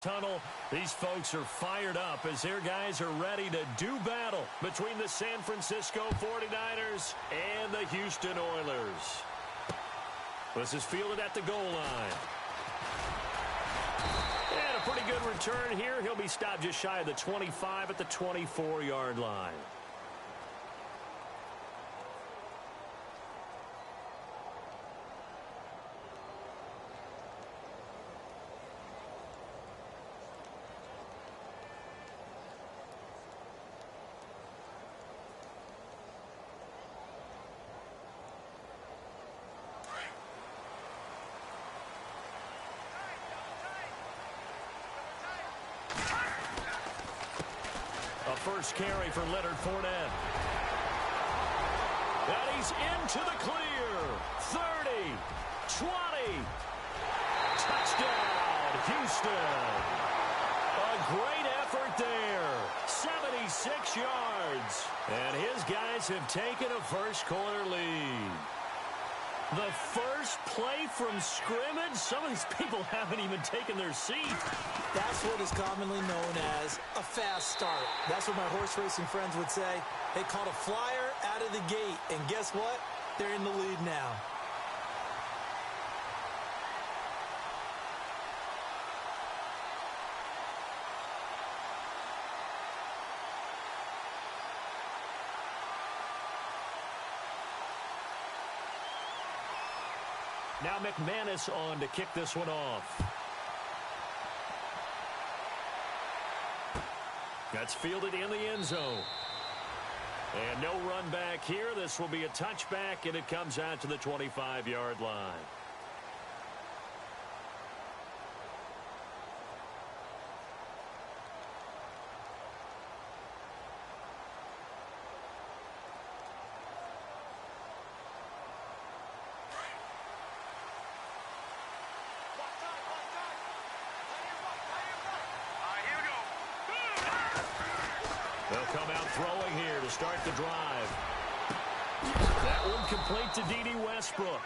Tunnel. These folks are fired up as their guys are ready to do battle between the San Francisco 49ers and the Houston Oilers. This is fielded at the goal line. And a pretty good return here. He'll be stopped just shy of the 25 at the 24-yard line. First carry for Leonard Fournette. And he's into the clear. 30, 20. Touchdown, Houston. A great effort there. 76 yards. And his guys have taken a first-quarter lead. The first play from scrimmage? Some of these people haven't even taken their seat. That's what is commonly known as a fast start. That's what my horse racing friends would say. They caught a flyer out of the gate. And guess what? They're in the lead now. Now McManus on to kick this one off. That's fielded in the end zone. And no run back here. This will be a touchback, and it comes out to the 25-yard line. They'll come out throwing here to start the drive. That one complete to D.D. Westbrook.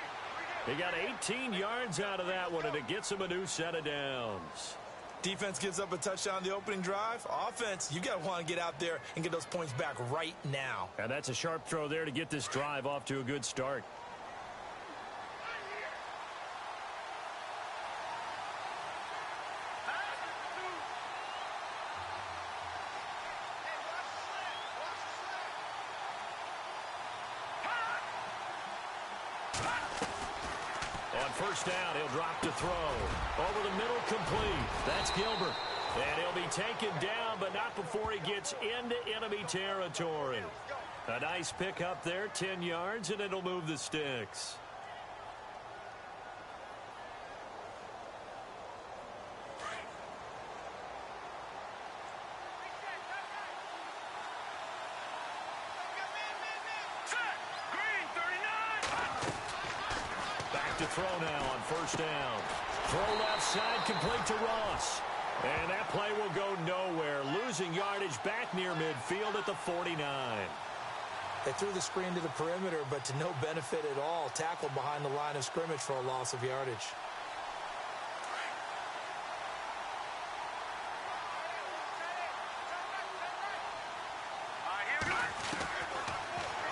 He got 18 yards out of that one, and it gets him a new set of downs. Defense gives up a touchdown the opening drive. Offense, you got to want to get out there and get those points back right now. And that's a sharp throw there to get this drive off to a good start. First down, he'll drop to throw. Over the middle, complete. That's Gilbert. And he'll be taken down, but not before he gets into enemy territory. A nice pickup there, 10 yards, and it'll move the sticks. Throw now on first down. Throw left side, complete to Ross. And that play will go nowhere. Losing yardage back near midfield at the 49. They threw the screen to the perimeter, but to no benefit at all. Tackled behind the line of scrimmage for a loss of yardage.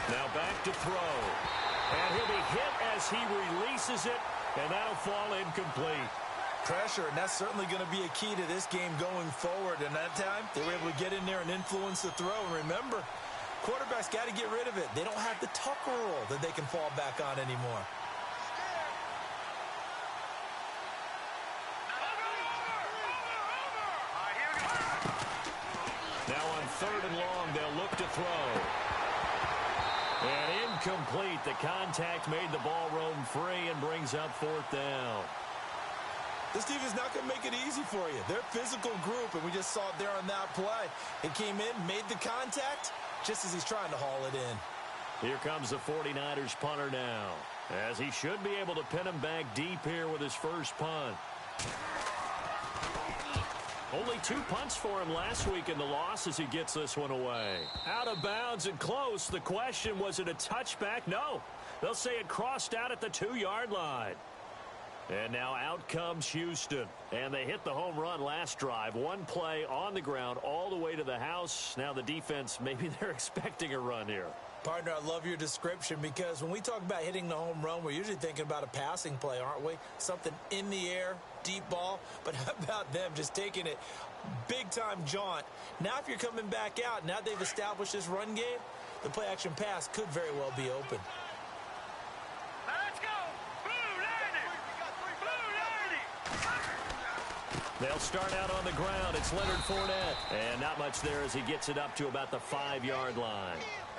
Now back to throw. And he'll be hit as he releases it, and that'll fall incomplete. Pressure, and that's certainly going to be a key to this game going forward. And that time, they were able to get in there and influence the throw. And remember, quarterbacks got to get rid of it. They don't have the Tucker rule that they can fall back on anymore. Now on third and long, they'll look to throw. And incomplete. The contact made the ball roam free and brings up fourth down. This team is not going to make it easy for you. They're a physical group, and we just saw it there on that play. It came in, made the contact, just as he's trying to haul it in. Here comes the 49ers punter now, as he should be able to pin him back deep here with his first punt. Only 2 punts for him last week in the loss as he gets this one away. Out of bounds and close. The question, was it a touchback? No. They'll say it crossed out at the 2-yard line. And now out comes Houston. And they hit the home run last drive. One play on the ground all the way to the house. Now the defense, maybe they're expecting a run here. Partner, I love your description because when we talk about hitting the home run, we're usually thinking about a passing play, aren't we? Something in the air, deep ball. But how about them just taking it big-time jaunt? Now if you're coming back out, now they've established this run game, the play-action pass could very well be open. Let's go! Blue 90! They'll start out on the ground. It's Leonard Fournette. And not much there as he gets it up to about the 5-yard line.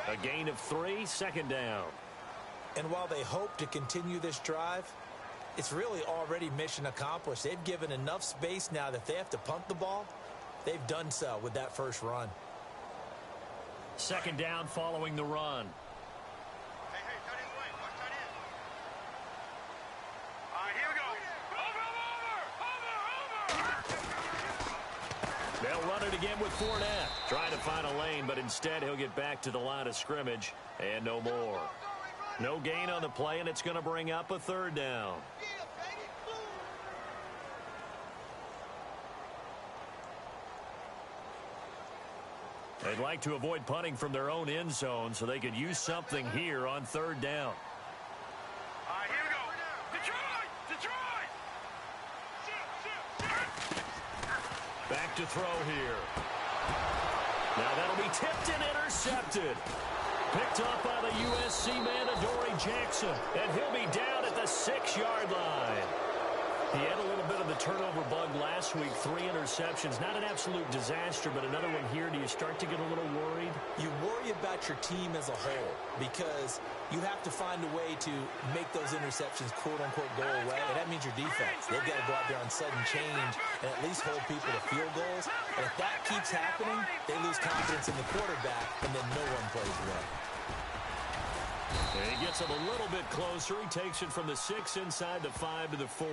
A gain of 3, second down. And while they hope to continue this drive, it's really already mission accomplished. They've given enough space now that if they have to punt the ball, they've done so with that first run. Second down following the run. Hey, tight end Wayne. Watch tight end. All right, here we go. Over! They'll run it again with Fournette. Trying to find a lane, but instead he'll get back to the line of scrimmage and no more. No gain on the play, and it's going to bring up a third down. They'd like to avoid punting from their own end zone so they could use something here on third down. All right, here we go. Detroit! Back to throw here. Now that'll be tipped and intercepted. Picked up by the USC man, Adoree Jackson. And he'll be down at the 6-yard line. He had a little bit of the turnover bug last week, 3 interceptions. Not an absolute disaster, but another one here. Do you start to get a little worried? You worry about your team as a whole because you have to find a way to make those interceptions, quote-unquote, go away. And that means your defense. They've got to go out there on sudden change and at least hold people to field goals. And if that keeps happening, they lose confidence in the quarterback, and then no one plays well. And he gets him a little bit closer. He takes it from the 6 inside the 5 to the 4.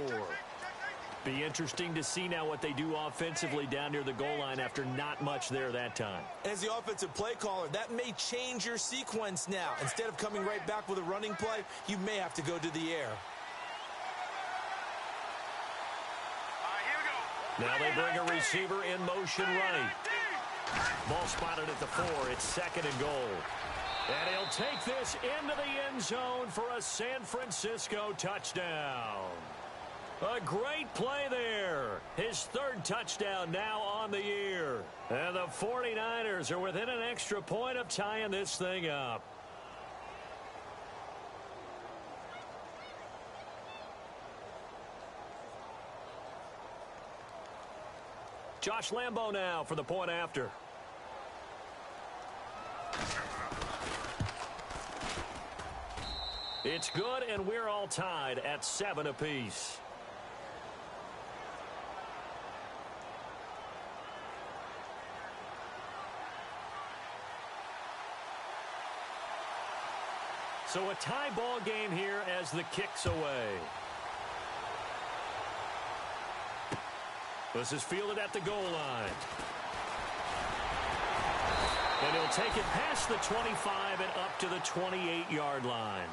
Be interesting to see now what they do offensively down near the goal line after not much there that time. As the offensive play caller, that may change your sequence now. Instead of coming right back with a running play, you may have to go to the air. All right, here we go. Now they bring a receiver in motion right. Ball spotted at the 4. It's second and goal. And he'll take this into the end zone for a San Francisco touchdown. A great play there. His 3rd touchdown now on the year. And the 49ers are within an extra point of tying this thing up. Josh Lambo now for the point after. It's good, and we're all tied at 7 apiece. So a tie ball game here as the kick's away. This is fielded at the goal line. And he'll take it past the 25 and up to the 28-yard line.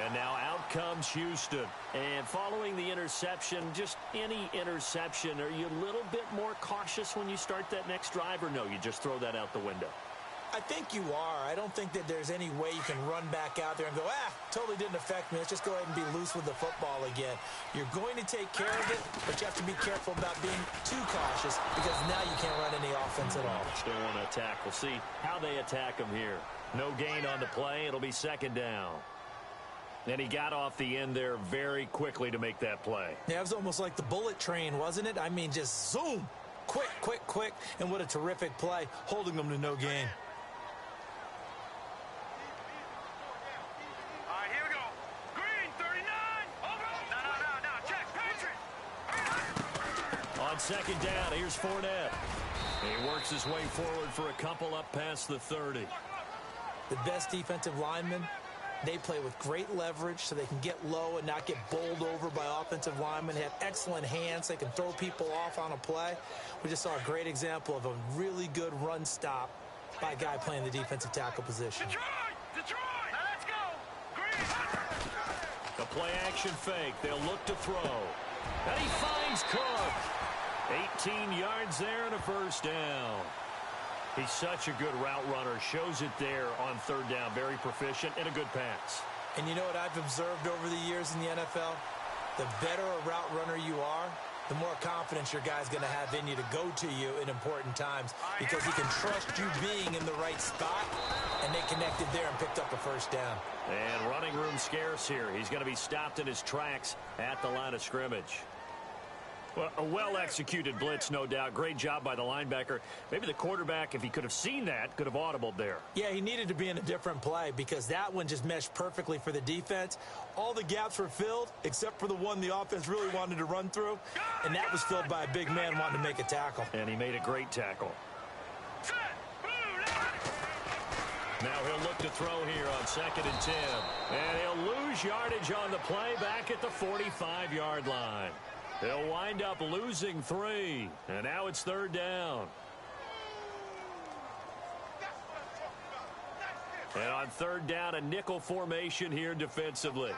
And now out comes Houston. And following the interception, just any interception, are you a little bit more cautious when you start that next drive, or no, you just throw that out the window? I think you are. I don't think that there's any way you can run back out there and go, totally didn't affect me. Let's just go ahead and be loose with the football again. You're going to take care of it, but you have to be careful about being too cautious because now you can't run any offense at all. Still want to attack. We'll see how they attack him here. No gain on the play. It'll be second down. And he got off the end there very quickly to make that play. Yeah, it was almost like the bullet train, wasn't it? I mean, just zoom. Quick, quick, quick. And what a terrific play, holding them to no gain. All right, here we go. Green, 39. Over. No. Check. Patriot. On second down, here's Fournette. He works his way forward for a couple up past the 30. The best defensive linemen, they play with great leverage so they can get low and not get bowled over by offensive linemen. They have excellent hands. They can throw people off on a play. We just saw a great example of a really good run stop by a guy playing the defensive tackle position. Detroit. Let's go. Green. The Play-action fake. They'll look to throw. And he finds Cook. 18 yards there and a first down. He's such a good route runner. Shows it there on third down. Very proficient and a good pass. And you know what I've observed over the years in the NFL? The better a route runner you are, the more confidence your guy's going to have in you to go to you in important times because he can trust you being in the right spot, and they connected there and picked up a first down. And running room scarce here. He's going to be stopped in his tracks at the line of scrimmage. Well, a well-executed blitz, no doubt. Great job by the linebacker. Maybe the quarterback, if he could have seen that, could have audibled there. Yeah, he needed to be in a different play because that one just meshed perfectly for the defense. All the gaps were filled except for the one the offense really wanted to run through, and that was filled by a big man wanting to make a tackle. And he made a great tackle. Now he'll look to throw here on 2nd and 10. And he'll lose yardage on the play back at the 45-yard line. They'll wind up losing 3. And now it's 3rd down. And on 3rd down, a nickel formation here defensively.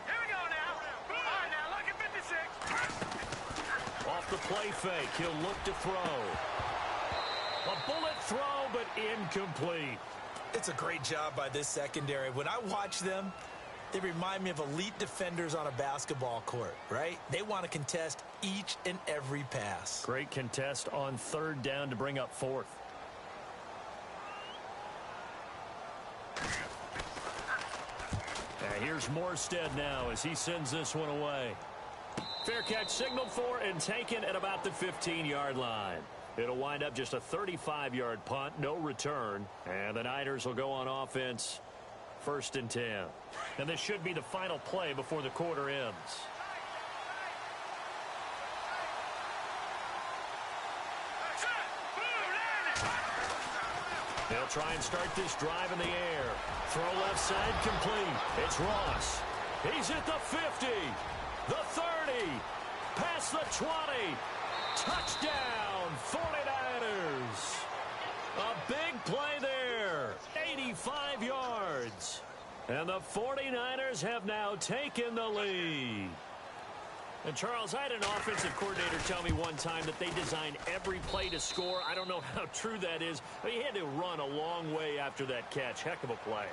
Here we go now. All right, now look at 56. Off the play fake, he'll look to throw. A bullet throw, but incomplete. It's a great job by this secondary. When I watch them, they remind me of elite defenders on a basketball court, right? They want to contest each and every pass. Great contest on 3rd down to bring up 4th. And here's Morstead now as he sends this one away. Fair catch signaled for and taken at about the 15-yard line. It'll wind up just a 35-yard punt, no return. And the Niners will go on offense, 1st and 10. And this should be the final play before the quarter ends. They'll try and start this drive in the air. Throw left side complete. It's Ross. He's at the 50, the 30, past the 20. Touchdown, 49ers. A big play there, 85 yards. And the 49ers have now taken the lead. And, Charles, I had an offensive coordinator tell me one time that they design every play to score. I don't know how true that is, but he had to run a long way after that catch. Heck of a play.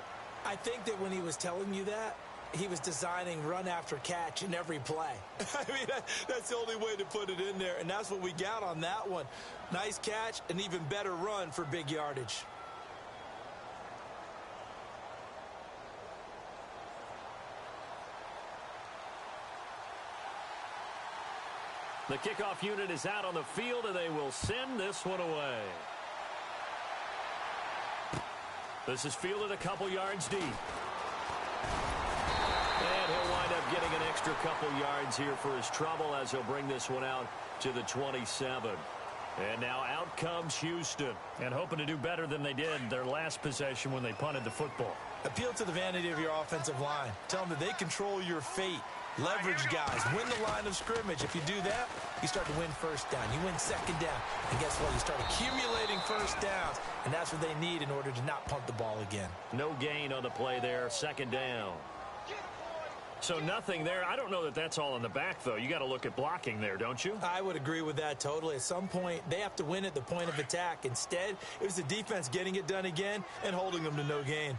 I think that when he was telling you that, he was designing run after catch in every play. I mean, that's the only way to put it in there, and that's what we got on that one. Nice catch, an even better run for big yardage. The kickoff unit is out on the field, and they will send this one away. This is fielded a couple yards deep. And he'll wind up getting an extra couple yards here for his trouble as he'll bring this one out to the 27. And now out comes Houston. And hoping to do better than they did their last possession when they punted the football. Appeal to the vanity of your offensive line. Tell them that they control your fate. Leverage guys. Win the line of scrimmage. If you do that, you start to win 1st down. You win 2nd down. And guess what? You start accumulating 1st downs. And that's what they need in order to not punt the ball again. No gain on the play there. 2nd down. So nothing there. I don't know that that's all in the back, though. You got to look at blocking there, don't you? I would agree with that totally. At some point, they have to win at the point of attack. Instead, it was the defense getting it done again and holding them to no gain.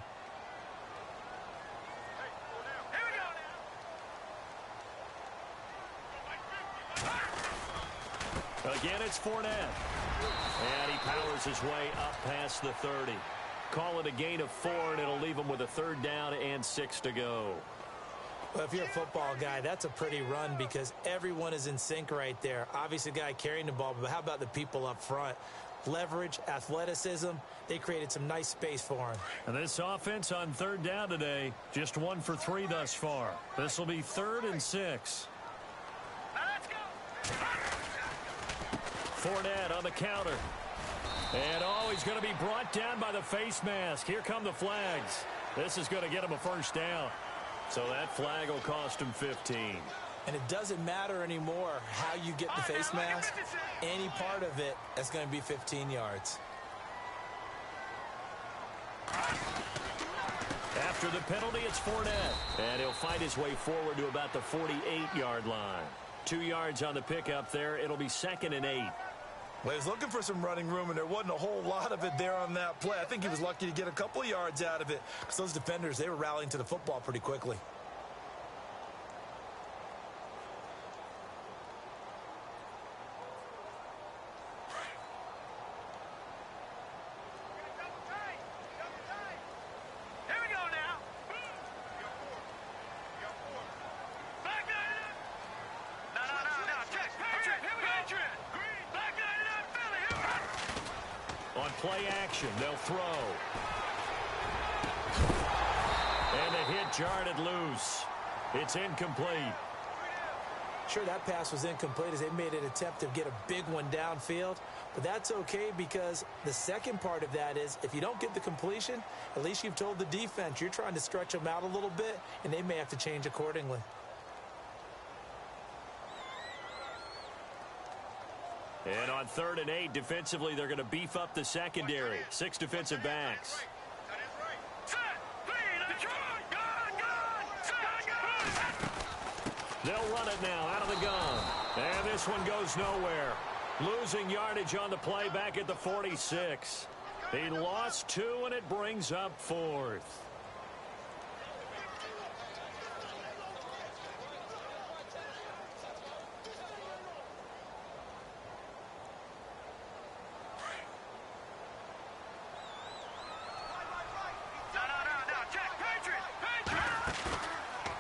Again, it's Fournette. And he powers his way up past the 30. Call it a gain of 4, and it'll leave him with a 3rd down and 6 to go. Well, if you're a football guy, that's a pretty run because everyone is in sync right there. Obviously, the guy carrying the ball, but how about the people up front? Leverage, athleticism, they created some nice space for him. And this offense on 3rd down today, just 1 for 3 thus far. This will be 3rd and 6. Let's go. Fournette on the counter. And, he's going to be brought down by the face mask. Here come the flags. This is going to get him a 1st down. So that flag will cost him 15. And it doesn't matter anymore how you get the face mask. Any part of it, that's going to be 15 yards. After the penalty, it's Fournette. And he'll fight his way forward to about the 48-yard line. 2 yards on the pickup there. It'll be 2nd and 8. Well, he was looking for some running room, and there wasn't a whole lot of it there on that play. I think he was lucky to get a couple of yards out of it because those defenders, they were rallying to the football pretty quickly. Play action, they'll throw. And the hit jarred loose. It's incomplete. Sure, that pass was incomplete as they made an attempt to get a big one downfield. But that's okay because the second part of that is if you don't get the completion, at least you've told the defense you're trying to stretch them out a little bit, and they may have to change accordingly. And on 3rd and 8, defensively, they're going to beef up the secondary. 6 defensive backs. They'll run it now out of the gun. And this one goes nowhere. Losing yardage on the play back at the 46. He lost 2, and it brings up 4th.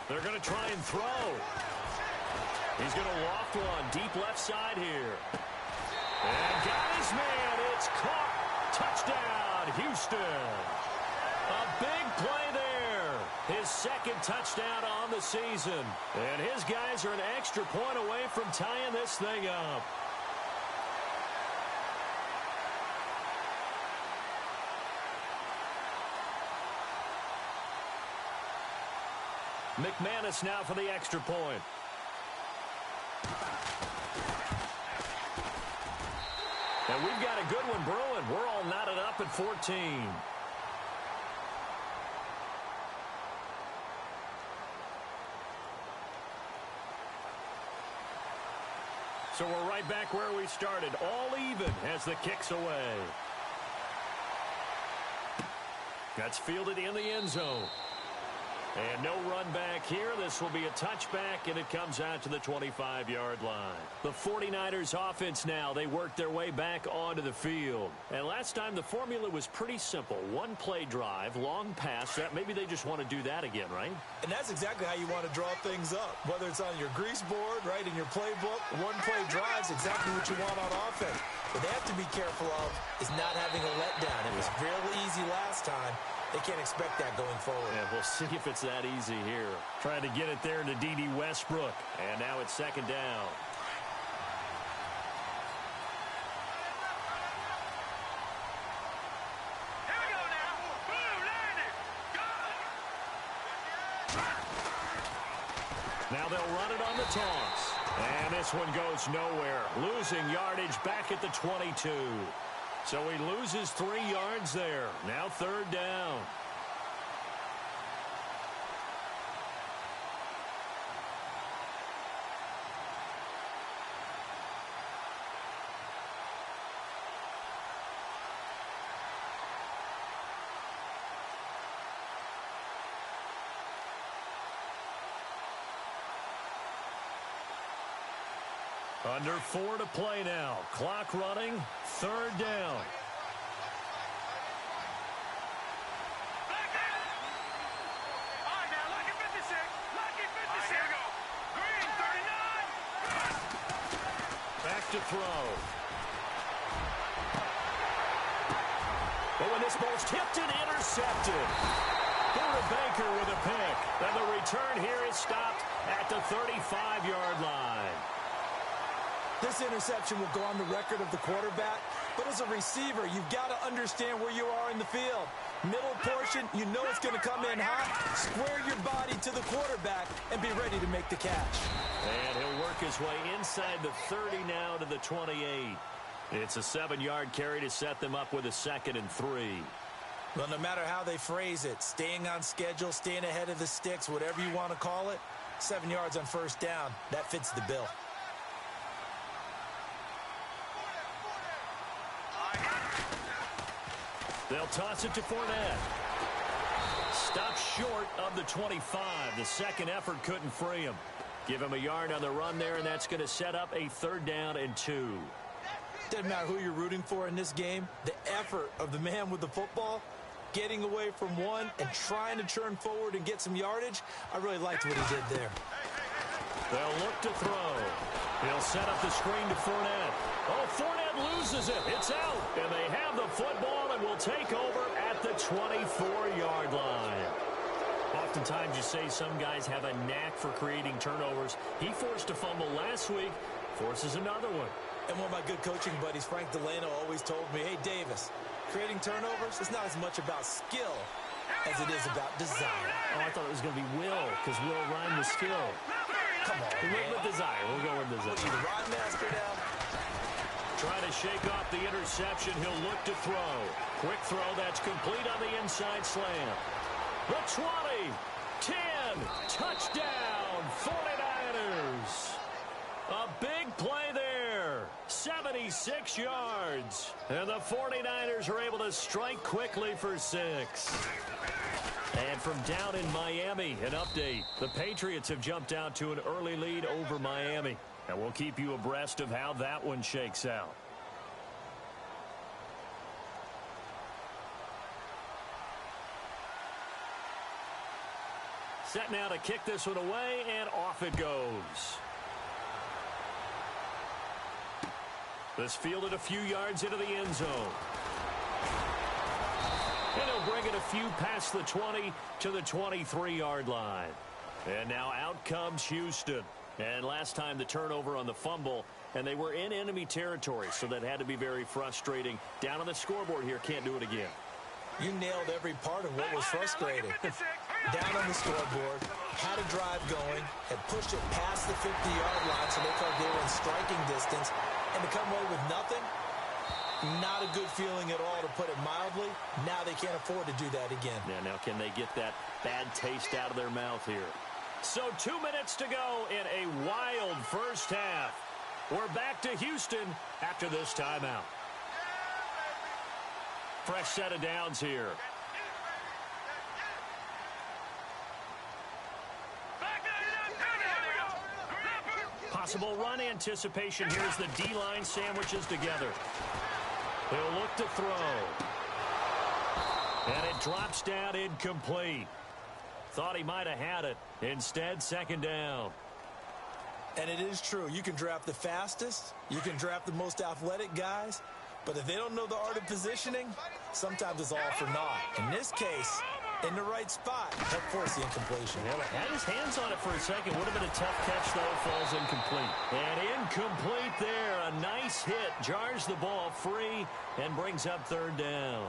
They're going to try and throw. He's going to loft one deep left side here. And got his man. It's caught. Touchdown, Houston. A big play there. His 2nd touchdown on the season. And his guys are an extra point away from tying this thing up. McManus now for the extra point. And we've got a good one brewing. We're all knotted up at 14. So we're right back where we started. All even as the kick's away. That's fielded in the end zone. And no run back here. This will be a touchback, and it comes out to the 25-yard line. The 49ers offense now, they work their way back onto the field. And last time the formula was pretty simple. One play drive, long pass. That maybe they just want to do that again, right? And that's exactly how you want to draw things up. Whether it's on your grease board, right, in your playbook, one play drive is exactly what you want on offense. What they have to be careful of is not having a letdown. It was real easy last time. They can't expect that going forward. Yeah, we'll see if it's that easy here. Trying to get it there to D.D. Westbrook. And now it's 2nd down. Here we go now. Boom, landed. Go. Now they'll run it on the toss. And this one goes nowhere. Losing yardage back at the 22. So he loses 3 yards there. Now 3rd down. Under 4 to play now. Clock running. 3rd down. All right, now, lucky 56. Lucky 56. All right, here we go. Green, 39. Back to throw. But when this ball's tipped and intercepted. Buda Baker with a pick. And the return here is stopped at the 35-yard line. This interception will go on the record of the quarterback, but as a receiver, you've got to understand where you are in the field. Middle portion, you know it's going to come in hot. Square your body to the quarterback and be ready to make the catch. And he'll work his way inside the 30 now to the 28. It's a 7-yard carry to set them up with a 2nd and 3. Well, no matter how they phrase it, staying on schedule, staying ahead of the sticks, whatever you want to call it, 7 yards on first down, that fits the bill. They'll toss it to Fournette. Stopped short of the 25. The second effort couldn't free him. Give him a yard on the run there, and that's going to set up a 3rd down and 2. Doesn't matter who you're rooting for in this game. The effort of the man with the football, getting away from one and trying to turn forward and get some yardage, I really liked what he did there. They'll look to throw. He'll set up the screen to Fournette. Oh, Fournette loses it. It's out. And they have the football and will take over at the 24-yard line. Oftentimes you say some guys have a knack for creating turnovers. He forced a fumble last week, forces another one. And one of my good coaching buddies, Frank Delano, always told me, hey, Davis, creating turnovers is not as much about skill as it is about desire. Oh, I thought it was going to be will, because will rhyme with skill. Come on, we went with desire. We'll go with desire. What's he, the rod master now? Trying to shake off the interception. He'll look to throw. Quick throw. That's complete on the inside slant. The 20, 10, touchdown, 49ers. A big play there, 76 yards. And the 49ers are able to strike quickly for 6. And from down in Miami, an update. The Patriots have jumped out to an early lead over Miami. And we'll keep you abreast of how that one shakes out. Set now to kick this one away, and off it goes. This fielded a few yards into the end zone. And he'll bring it a few past the 20 to the 23-yard line. And now out comes Houston. And last time the turnover on the fumble, and they were in enemy territory, so that had to be very frustrating. Down on the scoreboard here, can't do it again. You nailed every part of what was frustrating. Down on the scoreboard, had a drive going, had pushed it past the 50-yard line, so they thought they were in striking distance, and to come away with nothing, not a good feeling at all, to put it mildly. Now they can't afford to do that again. Yeah, now can they get that bad taste out of their mouth here? So 2 minutes to go in a wild first half. We're back to Houston after this timeout. Fresh set of downs here. Possible run anticipation here as the D-line sandwiches together. He'll look to throw. And it drops down incomplete. Thought he might have had it. Instead, 2nd down. And it is true. You can draft the fastest. You can draft the most athletic guys. But if they don't know the art of positioning, sometimes it's all for naught. In this case, in the right spot, help force the incompletion. Well, had his hands on it for a second. Would have been a tough catch, though. Falls incomplete. And incomplete there. A nice hit. Jars the ball free and brings up 3rd down.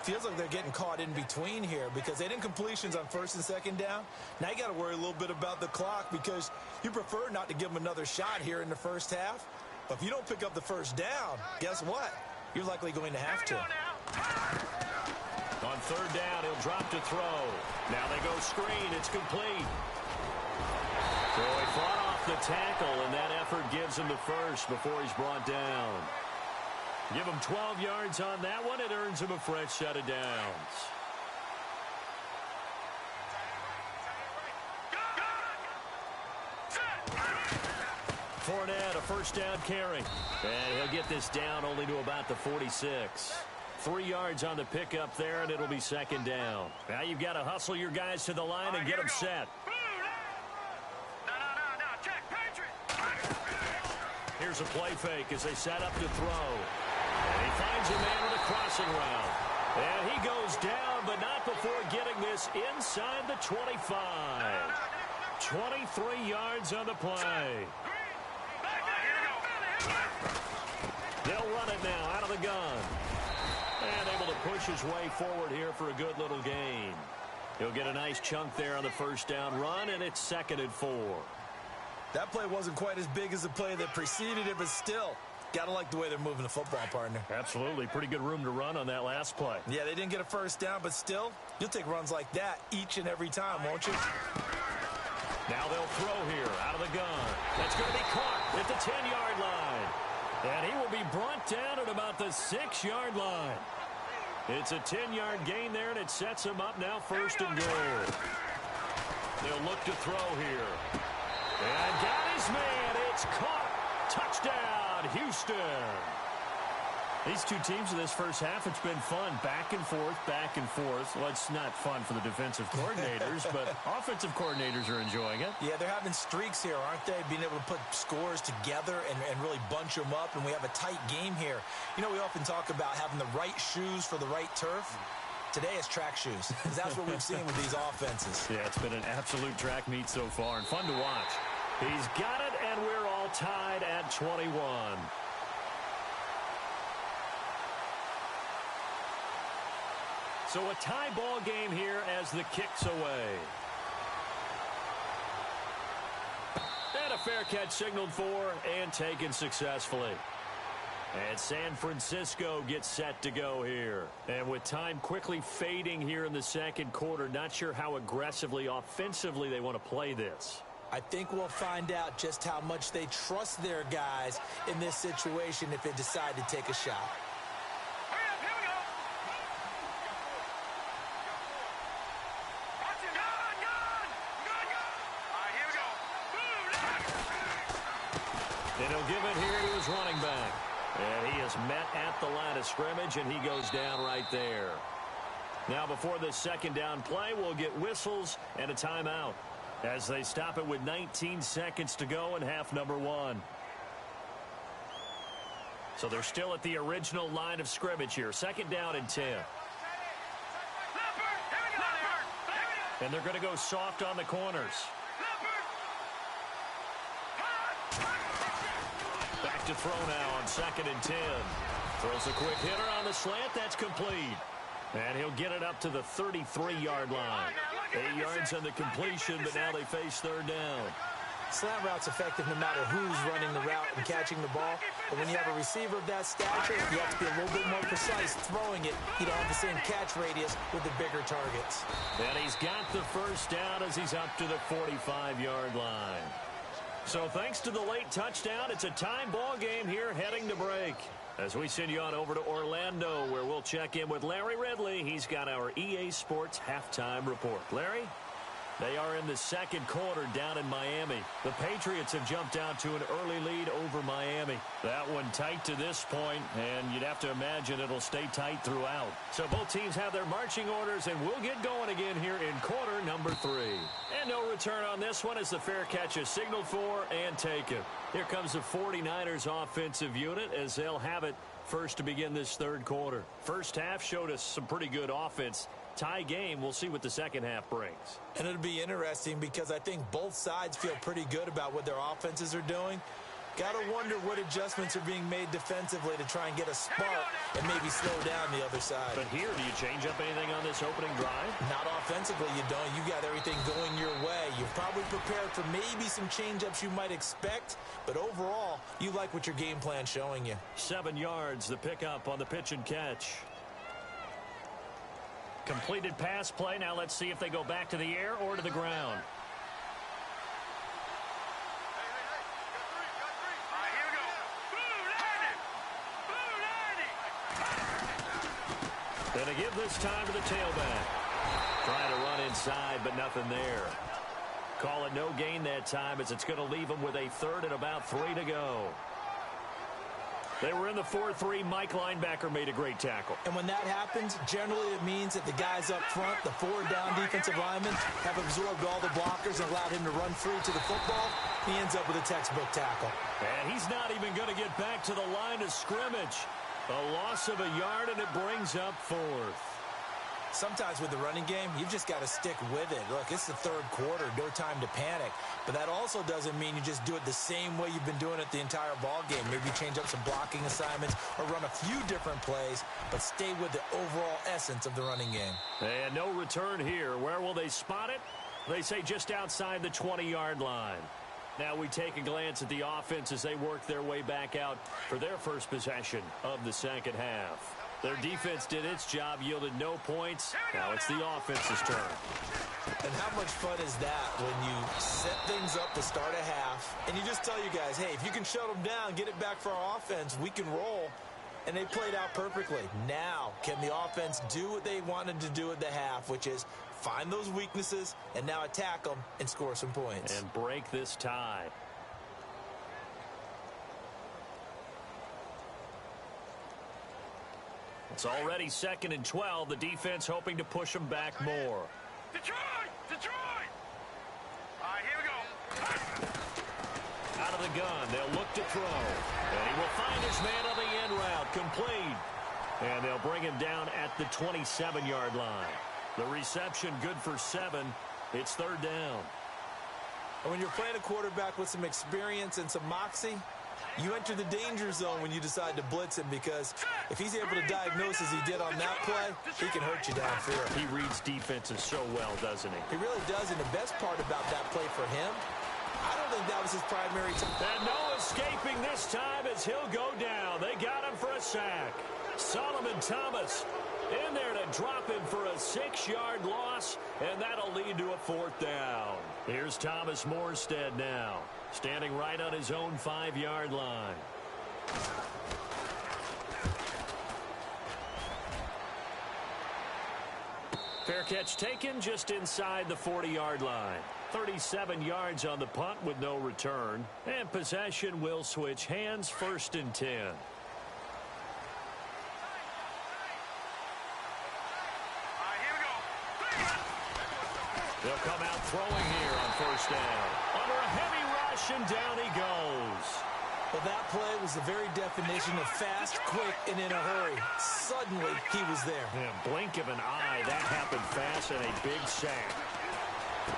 Feels like they're getting caught in between here because they did incompletions on 1st and 2nd down. Now you got to worry a little bit about the clock because you prefer not to give them another shot here in the first half. But if you don't pick up the 1st down, guess what? You're likely going to have to. On 3rd down, he'll drop to throw. Now they go screen. It's complete. So he fought off the tackle, and that effort gives him the first before he's brought down. Give him 12 yards on that one. It earns him a fresh set of downs. Fournette, a 1st down carry. And he'll get this down only to about the 46. 3 yards on the pickup there, and it'll be 2nd down. Now you've got to hustle your guys to the line and get them set. Here's a play fake as they set up to throw. And he finds a man with a crossing route. And he goes down, but not before getting this inside the 25. 23 yards on the play. They'll run it now out of the gun. And able to push his way forward here for a good little gain. He'll get a nice chunk there on the 1st down run, and it's 2nd and 4. That play wasn't quite as big as the play that preceded it, but still, Got to like the way they're moving the football, partner. Absolutely. Pretty good room to run on that last play. Yeah, they didn't get a first down, but still, you'll take runs like that each and every time, won't you? Now they'll throw here out of the gun. That's going to be caught at the 10-yard line. And he will be brought down at about the 6-yard line. It's a 10-yard gain there, and it sets him up now first and goal. They'll look to throw here. And got his man. It's caught. Touchdown, Houston. These two teams in this first half, it's been fun. Back and forth, back and forth. Well, it's not fun for the defensive coordinators, but offensive coordinators are enjoying it. Yeah, they're having streaks here, aren't they? Being able to put scores together and really bunch them up, and we have a tight game here. You know, we often talk about having the right shoes for the right turf. Today it's track shoes, because that's what we've seen with these offenses. Yeah, it's been an absolute track meet so far, and fun to watch. He's got it, and we're all tied at 21. So a tie ball game here as the kick's away. And a fair catch signaled for and taken successfully. And San Francisco gets set to go here. And with time quickly fading here in the second quarter, not sure how aggressively, offensively they want to play this. I think we'll find out just how much they trust their guys in this situation if they decide to take a shot. Hurry up, here we go. Watch it. Gun. All right, here we go. Boom. And he'll give it here to his running back. And he is met at the line of scrimmage, and he goes down right there. Now, before this second down play, we'll get whistles and a timeout as they stop it with 19 seconds to go in half number one. So they're still at the original line of scrimmage here. Second down and 10. And they're going to go soft on the corners. Back to throw now on second and 10. Throws a quick hitter on the slant. That's complete. And he'll get it up to the 33-yard line. 8 yards on the completion, but now they face third down. Slant route's effective no matter who's running the route and catching the ball. But when you have a receiver of that stature, you have to be a little bit more precise throwing it. You don't have the same catch radius with the bigger targets. And he's got the first down as he's up to the 45-yard line. So thanks to the late touchdown, it's a time ball game here heading to break. As we send you on over to Orlando, where we'll check in with Larry Ridley. He's got our EA Sports halftime report. Larry? They are in the second quarter down in Miami. The Patriots have jumped out to an early lead over Miami. That one tight to this point, and you'd have to imagine it'll stay tight throughout. So both teams have their marching orders, and we'll get going again here in quarter number 3. And no return on this one as the fair catch is signaled for and taken. Here comes the 49ers offensive unit as they'll have it first to begin this third quarter. First half showed us some pretty good offense. Tie game, we'll see what the second half brings. And it'll be interesting because I think both sides feel pretty good about what their offenses are doing. Got to wonder what adjustments are being made defensively to try and get a spark and maybe slow down the other side. But here, do you change up anything on this opening drive? Not offensively, you don't. You got everything going your way. You've probably prepared for maybe some change-ups you might expect, but overall, you like what your game plan's showing you. 7 yards, the pickup on the pitch and catch. Completed pass play. Now let's see if they go back to the air or to the ground. Gonna give this time to the tailback. Trying to run inside, but nothing there. Call it no gain that time as it's going to leave them with a third and about 3 to go. They were in the 4-3. Mike linebacker made a great tackle. And when that happens, generally it means that the guys up front, the forward down defensive linemen, have absorbed all the blockers and allowed him to run free to the football. He ends up with a textbook tackle. And he's not even going to get back to the line of scrimmage. A loss of a yard, and it brings up fourth. Sometimes with the running game, you've just got to stick with it. Look, it's the third quarter, no time to panic. But that also doesn't mean you just do it the same way you've been doing it the entire ball game. Maybe change up some blocking assignments or run a few different plays, but stay with the overall essence of the running game. And no return here. Where will they spot it? They say just outside the 20-yard line. Now we take a glance at the offense as they work their way back out for their first possession of the second half. Their defense did its job, yielded no points. Now it's the offense's turn. And how much fun is that when you set things up to start a half, and you just tell you guys, hey, if you can shut them down, get it back for our offense, we can roll. And they played out perfectly. Now, can the offense do what they wanted to do at the half, which is find those weaknesses and now attack them and score some points. And break this tie. It's already 2nd and 12. The defense hoping to push them back more. Detroit! Detroit! All right, here we go. Out of the gun, they'll look to throw. And he will find his man on the end route, complete. And they'll bring him down at the 27-yard line. The reception good for 7. It's 3rd down. And when you're playing a quarterback with some experience and some moxie, you enter the danger zone when you decide to blitz him, because if he's able to diagnose as he did on that play, he can hurt you downfield. He reads defenses so well, doesn't he? He really does, and the best part about that play for him, I don't think that was his primary time. And no escaping this time as he'll go down. They got him for a sack. Solomon Thomas in there to drop him for a 6-yard loss, and that'll lead to a 4th down. Here's Thomas Morstead now, standing right on his own 5-yard line. Fair catch taken just inside the 40-yard line. 37 yards on the punt with no return. And possession will switch hands, 1st and 10. They'll come out throwing here on 1st down. Under a heavy rush, and down he goes. Well, that play was the very definition of fast, quick, and in a hurry. Suddenly, he was there. Yeah, blink of an eye, that happened fast, and a big sack.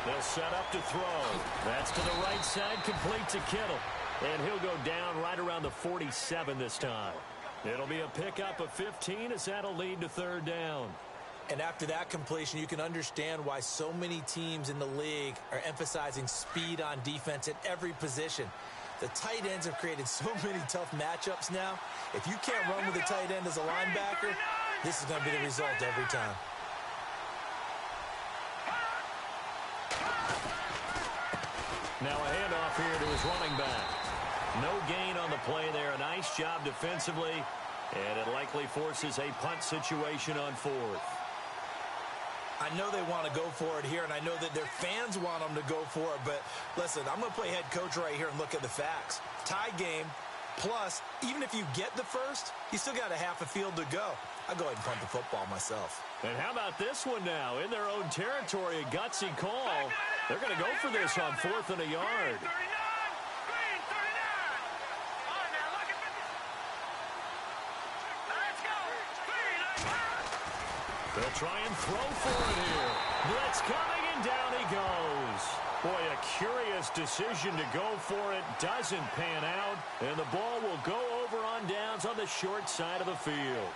They'll set up to throw. That's to the right side, complete to Kittle. And he'll go down right around the 47 this time. It'll be a pickup of 15 as that'll lead to 3rd down. And after that completion, you can understand why so many teams in the league are emphasizing speed on defense at every position. The tight ends have created so many tough matchups now. If you can't run with a tight end as a linebacker, this is going to be the result every time. Now a handoff here to his running back. No gain on the play there. A nice job defensively, and it likely forces a punt situation on 4th. I know they want to go for it here, and I know that their fans want them to go for it, but listen, I'm going to play head coach right here and look at the facts. Tie game, plus, even if you get the first, you still got a half a field to go. I'll go ahead and punt the football myself. And how about this one now? In their own territory, a gutsy call. They're going to go for this on 4th and a yard. They'll try and throw for it here. Blitz coming, and down he goes. Boy, a curious decision to go for it. Doesn't pan out, and the ball will go over on downs on the short side of the field.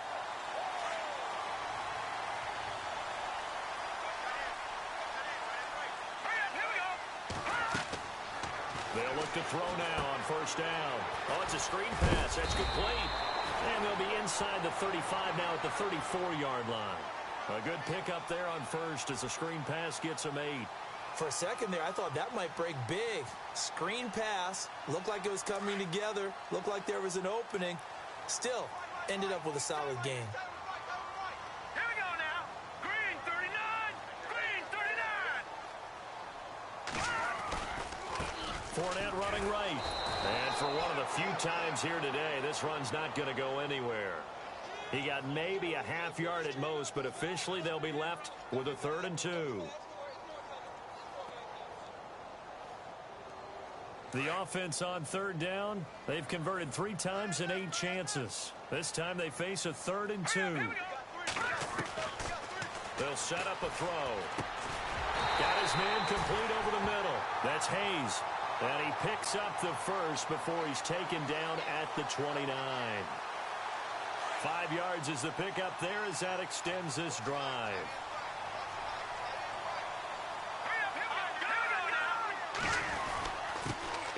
They'll look to throw now on 1st down. Oh, it's a screen pass. That's complete. And they'll be inside the 35 now at the 34-yard line. A good pickup there on 1st as the screen pass gets him 8. For a second there, I thought that might break big. Screen pass, looked like it was coming together, looked like there was an opening. Still, ended up with a solid game. Here we go now. Green 39. Green 39. Fournette running right. And for one of the few times here today, this run's not going to go anywhere. He got maybe a half yard at most, but officially they'll be left with a 3rd and 2. The offense on 3rd down, they've converted 3 times in 8 chances. This time they face a 3rd and 2. They'll set up a throw. Got his man complete over the middle. That's Hayes. And he picks up the first before he's taken down at the 29. 5 yards is the pickup there as that extends this drive.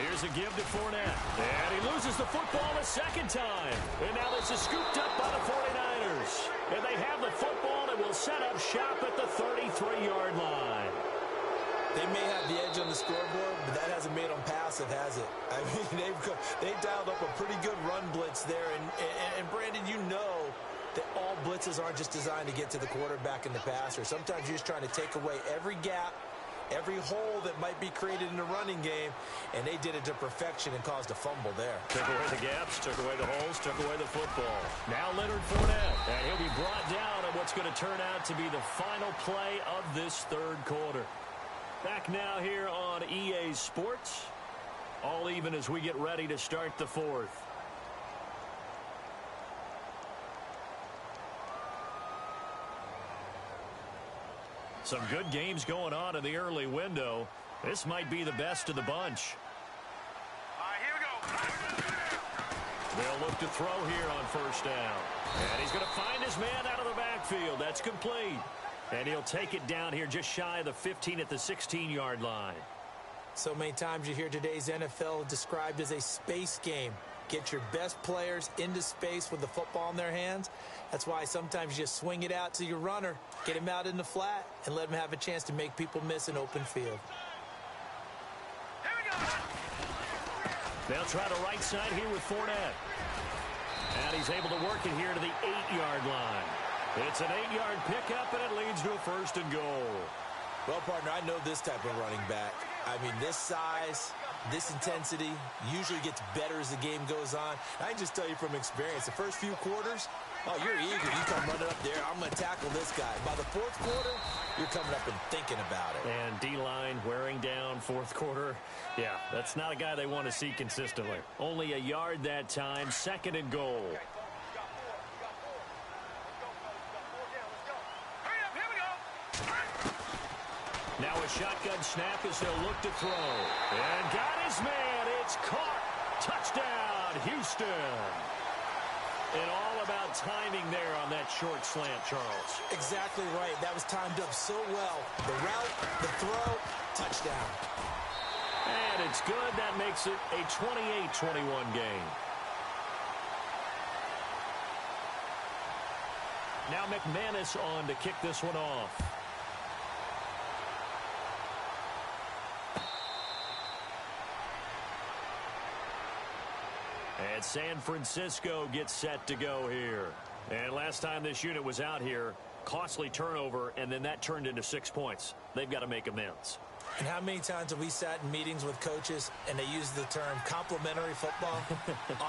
Here's a give to Fournette. And he loses the football a second time. And now this is scooped up by the 49ers. And they have the football and will set up shop at the 33-yard line. They may have the edge on the scoreboard, but that hasn't made them passive, has it? I mean, they've dialed up a pretty good run blitz there. And Brandon, you know that all blitzes aren't just designed to get to the quarterback and the passer. Sometimes you're just trying to take away every gap, every hole that might be created in the running game, and they did it to perfection and caused a fumble there. Took away the gaps, took away the holes, took away the football. Now Leonard Fournette, and he'll be brought down on what's going to turn out to be the final play of this third quarter. Back now here on EA Sports. All even as we get ready to start the fourth. Some good games going on in the early window. This might be the best of the bunch. Here we go. They'll look to throw here on first down. And he's going to find his man out of the backfield. That's complete. And he'll take it down here just shy of the 15 at the 16-yard line. So many times you hear today's NFL described as a space game. Get your best players into space with the football in their hands. That's why sometimes you just swing it out to your runner, get him out in the flat, and let him have a chance to make people miss an open field. Here we go. They'll try the right side here with Fournette. And he's able to work it here to the 8-yard line. It's an 8-yard pickup, and it leads to a first and goal. Well, partner, I know this type of running back. I mean, this size, this intensity usually gets better as the game goes on. I can just tell you from experience, the first few quarters, oh, you're eager. You come running up there, I'm going to tackle this guy. By the fourth quarter, you're coming up and thinking about it. And D-line wearing down fourth quarter. Yeah, that's not a guy they want to see consistently. Only a yard that time, second and goal. Now a shotgun snap as they'll look to throw. And got his man. It's caught. Touchdown, Houston. And all about timing there on that short slant, Charles. Exactly right. That was timed up so well. The route, the throw, touchdown. And it's good. That makes it a 28-21 game. Now McManus on to kick this one off. And San Francisco gets set to go here. And last time this unit was out here, costly turnover, and then that turned into 6 points. They've got to make amends. And how many times have we sat in meetings with coaches and they use the term complementary football?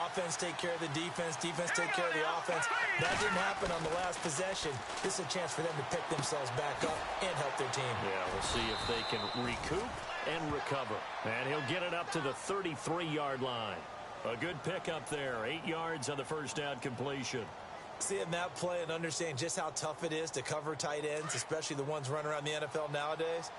Offense take care of the defense, defense take care of the offense. That didn't happen on the last possession. This is a chance for them to pick themselves back up and help their team. Yeah, we'll see if they can recoup and recover. And he'll get it up to the 33-yard line. A good pickup there, 8 yards on the first down completion. Seeing that play and understanding just how tough it is to cover tight ends, especially the ones running around the NFL nowadays,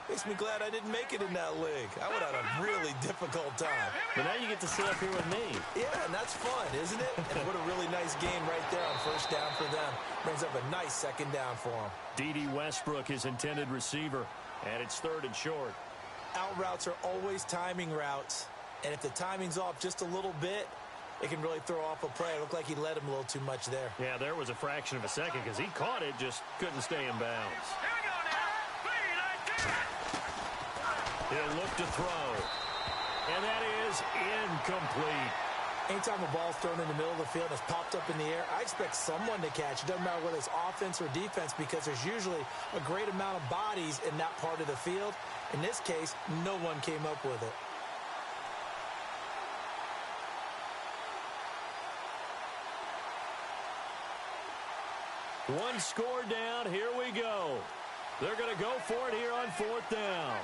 makes me glad I didn't make it in that league. I would have had a really difficult time. But now you get to sit up here with me. Yeah, and that's fun, isn't it? And what a really nice game right there on first down for them. Brings up a nice second down for them. D.D. Westbrook, his intended receiver, and it's third and short. Out routes are always timing routes. And if the timing's off just a little bit, it can really throw off a play. It looked like he led him a little too much there. Yeah, there was a fraction of a second because he caught it, just couldn't stay in bounds. Here we go now. 3, 19. He'll look to throw. And that is incomplete. Anytime a ball's thrown in the middle of the field and it's popped up in the air, I expect someone to catch. It doesn't matter whether it's offense or defense because there's usually a great amount of bodies in that part of the field. In this case, no one came up with it. One score down. Here we go. They're going to go for it here on fourth down.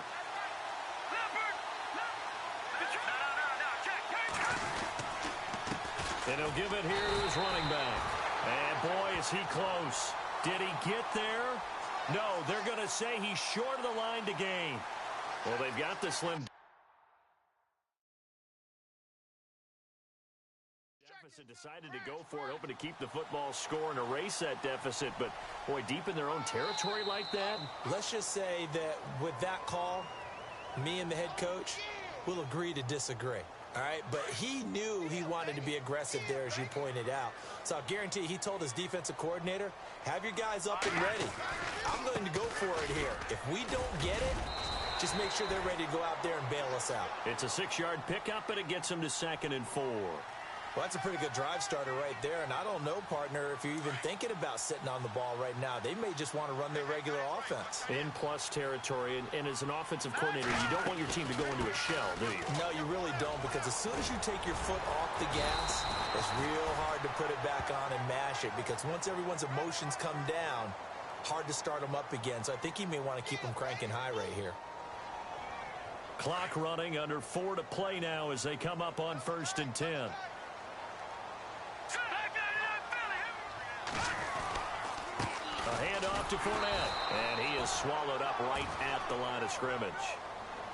And he'll give it here to his running back. And boy, is he close. Did he get there? No, they're going to say he's short of the line to gain. Well, they've got the slim deficit, decided to go for it, hoping to keep the football score and erase that deficit. But, boy, deep in their own territory like that. Let's just say that with that call, me and the head coach, will agree to disagree. All right, but he knew he wanted to be aggressive there, as you pointed out. So I'll guarantee he told his defensive coordinator, have your guys up and ready. I'm going to go for it here. If we don't get it, just make sure they're ready to go out there and bail us out. It's a 6-yard pickup, and it gets them to 2nd and 4. Well, that's a pretty good drive starter right there. And I don't know, partner, if you're even thinking about sitting on the ball right now. They may just want to run their regular offense. In plus territory, and as an offensive coordinator, you don't want your team to go into a shell, do you? No, you really don't, because as soon as you take your foot off the gas, it's real hard to put it back on and mash it, because once everyone's emotions come down, hard to start them up again. So I think he may want to keep them cranking high right here. Clock running, under 4 to play now as they come up on 1st and 10. A handoff to Fournette, and he is swallowed up right at the line of scrimmage.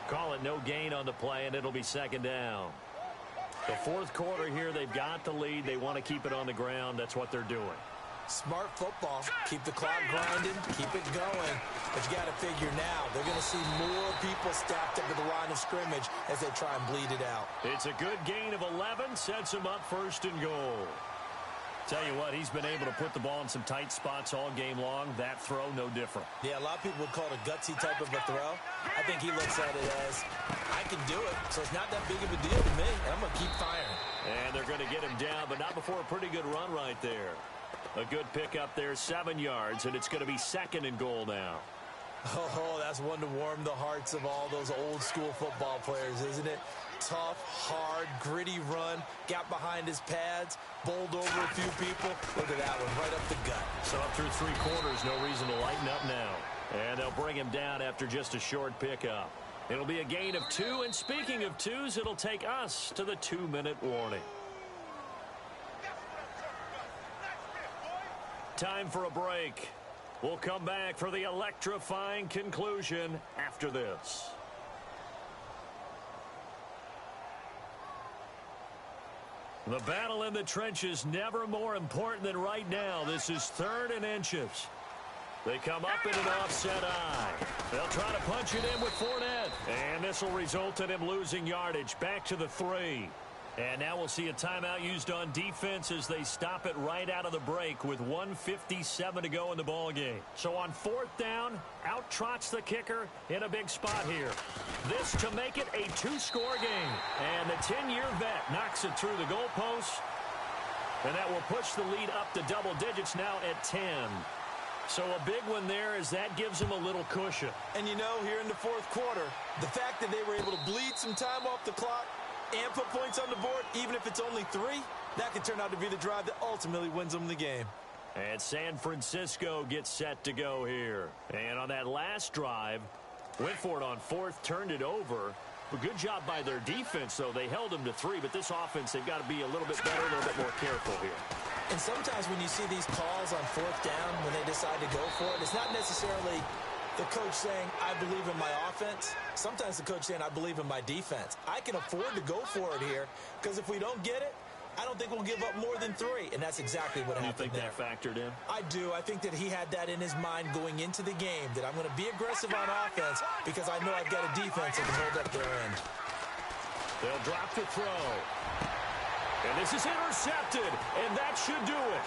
Call it no gain on the play, and it'll be 2nd down. The 4th quarter here, they've got the lead. They want to keep it on the ground. That's what they're doing. Smart football. Keep the clock grinding. Keep it going. But you got to figure now, they're going to see more people stacked up at the line of scrimmage as they try and bleed it out. It's a good gain of 11. Sets them up 1st and goal. Tell you what, he's been able to put the ball in some tight spots all game long. That throw, no different. Yeah, a lot of people would call it a gutsy type of a throw. I think he looks at it as, I can do it, so it's not that big of a deal to me, and I'm going to keep firing. And they're going to get him down, but not before a pretty good run right there. A good pickup there, 7 yards, and it's going to be 2nd and goal now. Oh, that's one to warm the hearts of all those old-school football players, isn't it? Tough, hard, gritty run, got behind his pads, bowled over a few people. Look at that one, right up the gut. So up through 3 quarters, no reason to lighten up now. And they'll bring him down after just a short pickup. It'll be a gain of 2, and speaking of 2s, it'll take us to the 2-minute warning. Time for a break. We'll come back for the electrifying conclusion after this. The battle in the trenches never more important than right now. This is 3rd and inches. They come up in an offset eye. They'll try to punch it in with Fournette. And this will result in him losing yardage. Back to the 3. And now we'll see a timeout used on defense as they stop it right out of the break with 1:57 to go in the ballgame. So on 4th down, out trots the kicker in a big spot here. This to make it a 2-score game. And the 10-year vet knocks it through the goalpost. And that will push the lead up to double digits now at 10. So a big one there as that gives them a little cushion. And you know, here in the 4th quarter, the fact that they were able to bleed some time off the clock and put points on the board, even if it's only 3, that could turn out to be the drive that ultimately wins them the game. And San Francisco gets set to go here. And on that last drive, went for it on 4th, turned it over. A good job by their defense, though. They held them to 3, but this offense, they've got to be a little bit better, a little bit more careful here. And sometimes when you see these calls on 4th down, when they decide to go for it, it's not necessarily the coach saying, I believe in my offense. Sometimes the coach saying, I believe in my defense. I can afford to go for it here because if we don't get it, I don't think we'll give up more than 3. And that's exactly what happened there. You think that factored in? I do. I think that he had that in his mind going into the game, that I'm going to be aggressive on offense because I know I've got a defense that can hold up their end. They'll drop the throw. And this is intercepted, and that should do it.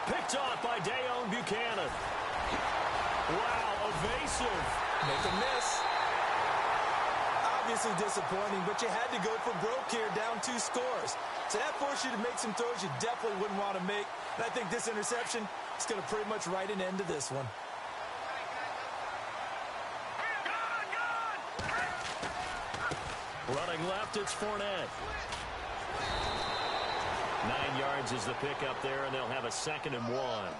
Picked off by Dayon Buchanan. Wow, evasive. Make a miss. Obviously disappointing, but you had to go for broke here, down 2 scores. So that forced you to make some throws you definitely wouldn't want to make. And I think this interception is going to pretty much write an end to this one. Running left, it's Fournette. 9 yards is the pickup there, and they'll have a 2nd and 1.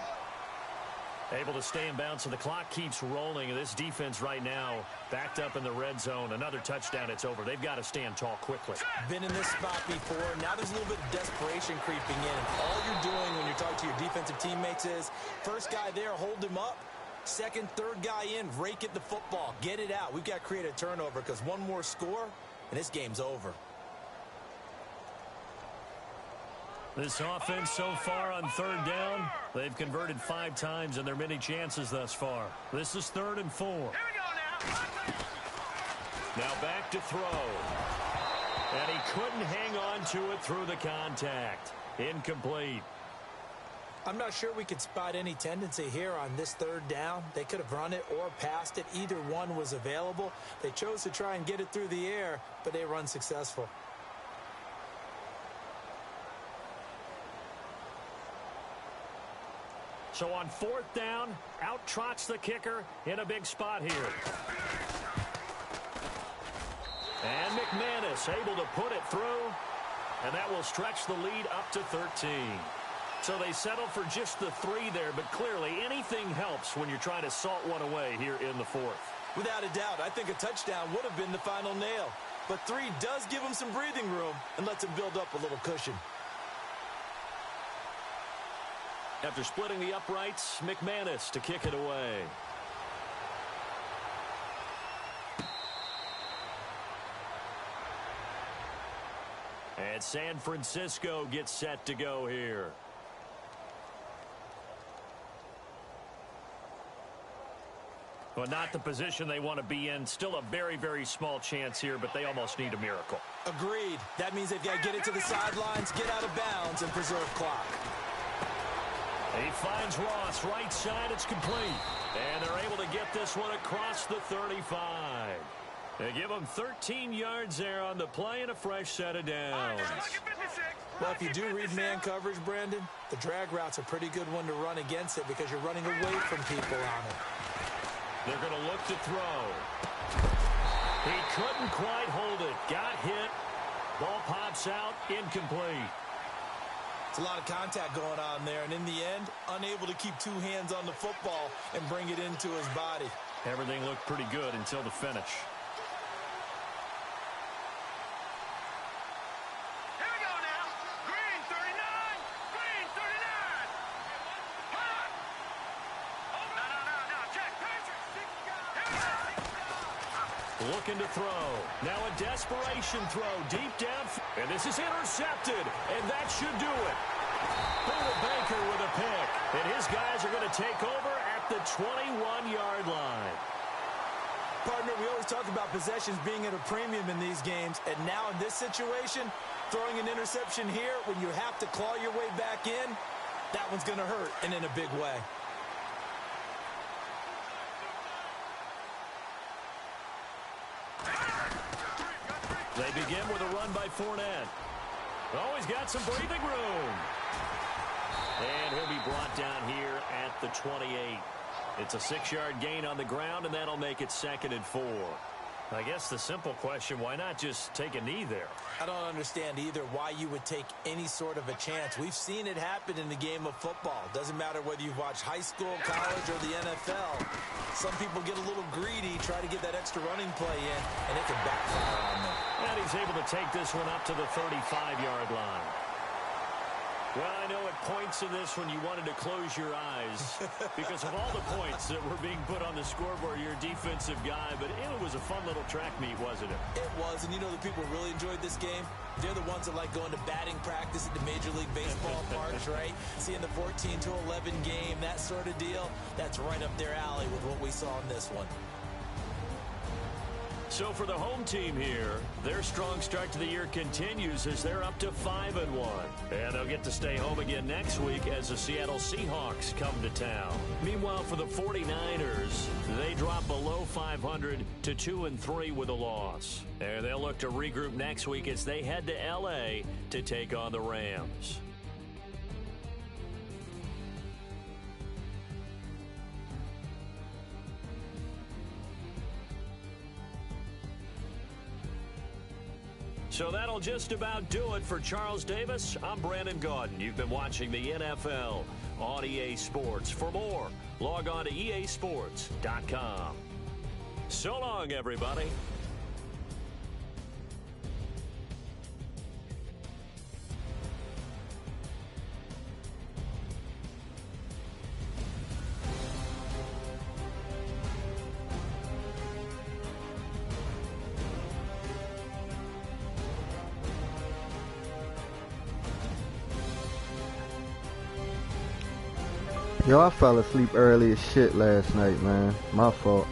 Able to stay in bounds, so the clock keeps rolling. And this defense right now backed up in the red zone. Another touchdown, it's over. They've got to stand tall quickly. Been in this spot before. Now there's a little bit of desperation creeping in. And all you're doing when you're talking to your defensive teammates is, first guy there, hold him up. Second, third guy in, rake at the football. Get it out. We've got to create a turnover because one more score, and this game's over. This offense so far on 3rd down, they've converted 5 times in their many chances thus far. This is 3rd and 4. Here we go now. Now back to throw. And he couldn't hang on to it through the contact. Incomplete. I'm not sure we could spot any tendency here on this third down. They could have run it or passed it. Either one was available. They chose to try and get it through the air, but they were unsuccessful. So on fourth down, out trots the kicker in a big spot here. And McManus able to put it through, and that will stretch the lead up to 13. So they settle for just the 3 there, but clearly anything helps when you're trying to salt one away here in the fourth. Without a doubt, I think a touchdown would have been the final nail. But 3 does give them some breathing room and lets them build up a little cushion. After splitting the uprights, McManus to kick it away. And San Francisco gets set to go here. Well, not the position they want to be in. Still a very, very small chance here, but they almost need a miracle. Agreed. That means they've got to get it to the sidelines, get out of bounds, and preserve clock. He finds Ross, right side, it's complete. And they're able to get this one across the 35. They give him 13 yards there on the play and a fresh set of downs. Well, if you do read man coverage, Brandon, the drag route's a pretty good one to run against it because you're running away from people on it. They're going to look to throw. He couldn't quite hold it. Got hit. Ball pops out. Incomplete. It's a lot of contact going on there, and in the end, unable to keep 2 hands on the football and bring it into his body. Everything looked pretty good until the finish. Here we go now. Green 39. Green 39. Hot. No. Check. Looking to throw. Now a desperation throw deep down. And this is intercepted. And that should do it. Buda Baker with a pick. And his guys are going to take over at the 21-yard line. Partner, we always talk about possessions being at a premium in these games. And now in this situation, throwing an interception here when you have to claw your way back in, that one's going to hurt, and in a big way. They begin with a run by Fournette. Oh, he's got some breathing room. And he'll be brought down here at the 28. It's a 6-yard gain on the ground, and that'll make it 2nd and 4. I guess the simple question, why not just take a knee there? I don't understand either why you would take any sort of a chance. We've seen it happen in the game of football. Doesn't matter whether you've watched high school, college, or the NFL. Some people get a little greedy, try to get that extra running play in, and it can backfire on them. And he's able to take this one up to the 35-yard line. Well, I know at points in this when you wanted to close your eyes because of all the points that were being put on the scoreboard. You're a defensive guy, but it was a fun little track meet, wasn't it? It was, and you know the people who really enjoyed this game? They're the ones that like going to batting practice at the Major League Baseball parks, right? Seeing the 14-11 game, that sort of deal, that's right up their alley with what we saw in this one. So for the home team here, their strong start to the year continues as they're up to 5-1. And they'll get to stay home again next week as the Seattle Seahawks come to town. Meanwhile, for the 49ers, they drop below 500 to 2-3 with a loss. And they'll look to regroup next week as they head to L.A. to take on the Rams. So that'll just about do it for Charles Davis. I'm Brandon Gaudin. You've been watching the NFL on EA Sports. For more, log on to easports.com. So long, everybody. Yo, I fell asleep early as shit last night, man. My fault.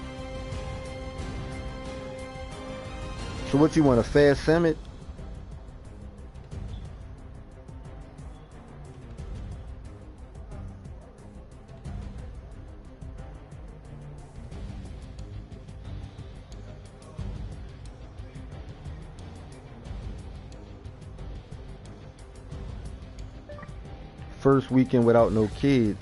So what you want, a fast summit? First weekend without no kids.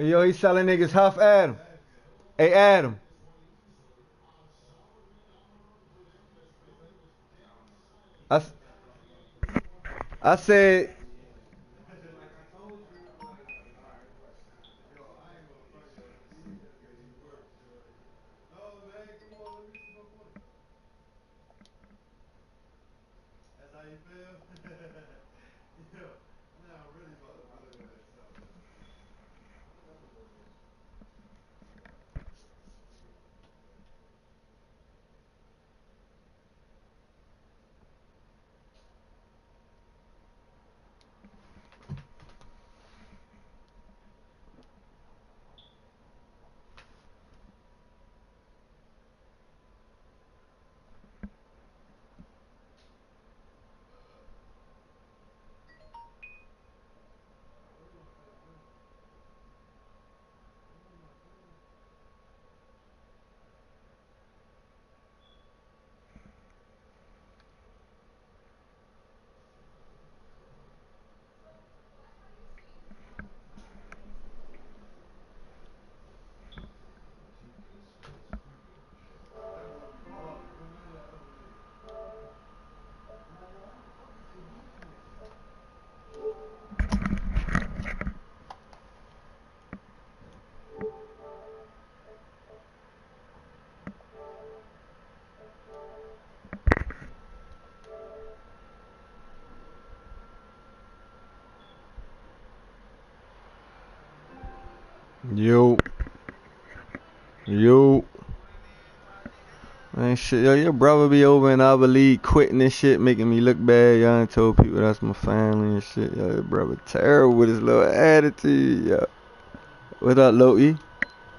Hey, yo, he's selling niggas Huff Adam. Hey, Adam. I, I said, Yo. Yo. Man, shit, yo, your brother be over in our league quitting this shit, making me look bad. Y'all ain't told people that's my family and shit. Yo, your brother terrible with his little attitude, yo. What up, Loki?